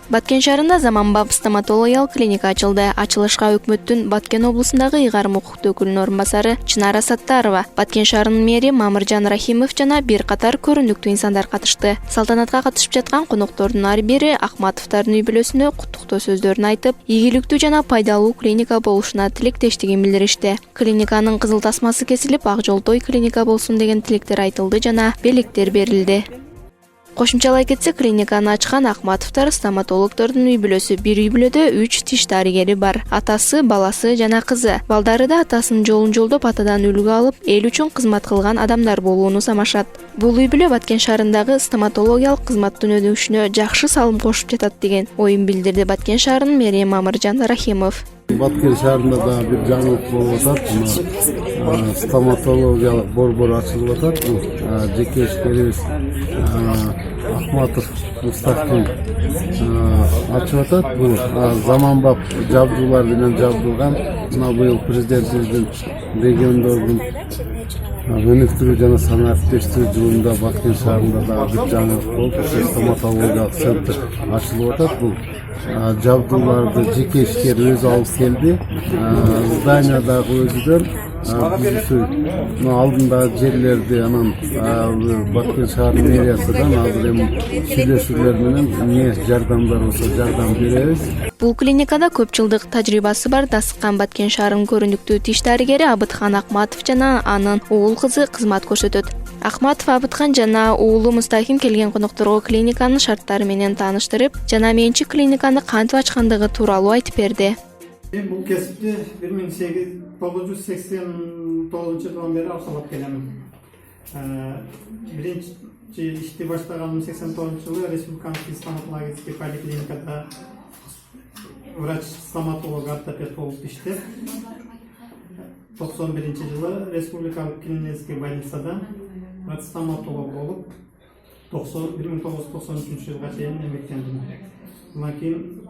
Баткен шаарында заманбап стоматологиялык клиника ачылды. Ачылышка өкмөттүн Баткен облусундагы ыйгарым укуктуу өкүлүнүн орун басары Чынара Саттарова, Баткен шаарынын мэри Мамыржан Рахимов жана бир катар көрүнүктүү инсандар катышты. Салтанатка катышып жаткан коноктордун ар бири Акматовдордун үй бүлөсүнө куттуктоо сөздөрүн айтып, ийгиликтүү жана пайдалуу клиника болушуна тилектештигин билдиришти. Клиниканын кызыл тасмасы кесилип, ак жолтой клиника болсун деген тилектер айтылды жана белектер берилди. Кошумчалай кетсек, клиниканы ачкан Акматовдор стоматологдордун үй бүлөсү. Бир үй бүлөдө 3 тиш дарыгери бар. Атасы, баласы жана кызы. Балдары да атасынын жолун жолдоп, атадан үлгү алып, эл үчүн кызмат кылган адамдар болууну самашат. Бул үй бүлө Баткен шаарындагы стоматологиялык кызматтын өнүгүшүнө жакшы салым кошуп жатат деген оюн билдирди Баткен шаарынын мэри Мамыржан Рахимов. Баткен шаарында да бир жаңылык болуп атат. Стоматологиялык борбор ачылып атат. Жеке ишкерибиз Ахматов Мустафин ачып атат. Бул заманбап жабдуулар менен жабдылган. Мына быйыл президентибиздин региондордун өнүктүрүү жана санааттештирүү жылында Баткен шаарында да бир жаңылык болуп, стоматологиялык центр ачылып атат. Бул жабдууларды жеке ишкер өзү алып келди. Зданиядагы өзүдөн биз алдындагы жерлерди анан Баткен шаарынын мэриясынан азыр эми сүйлөшүүлөр менен эмне жардамдар болсо жардам беребиз. Бул клиникада көп жылдык тажрыйбасы бар Дасыккан Баткен шаарынын көрүнүктүү тиш дарыгери Абытхан Акматов жана анын уул кызы кызмат көрсөтөт. Акматов Абытхан жана уулу Мустахим келген конокторго клиниканын шарттары менен тааныштырып, жана менчик клиниканы кантип ачкандыгы тууралуу айтып берди. Бул кесипти 1989 жылдан бери аркалап келем. Биринчи ишти баштаганым 89 жылы Республиканский стоматологический поликлиникада врач-стоматолог ортопед болуп иштеп, 91 жылы Республикалык клинический больницада врач-стоматолог болуп, 1993 жылга чейин эмгектендим. Андан кийин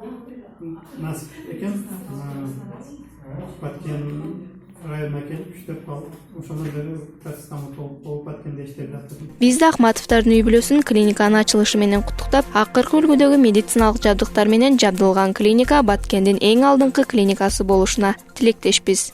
насип экен Баткен районуна келип иштеп калып, ошондон бери врач-стоматолог болуп Баткенде иштеп жаттым. Биз да Акматовдордун үй бүлөсүн клиниканын ачылышы менен куттуктап, акыркы үлгүдөгү медициналык жабдыктар менен жабдылган клиника Баткендин эң алдыңкы клиникасы болушуна тилектешпиз.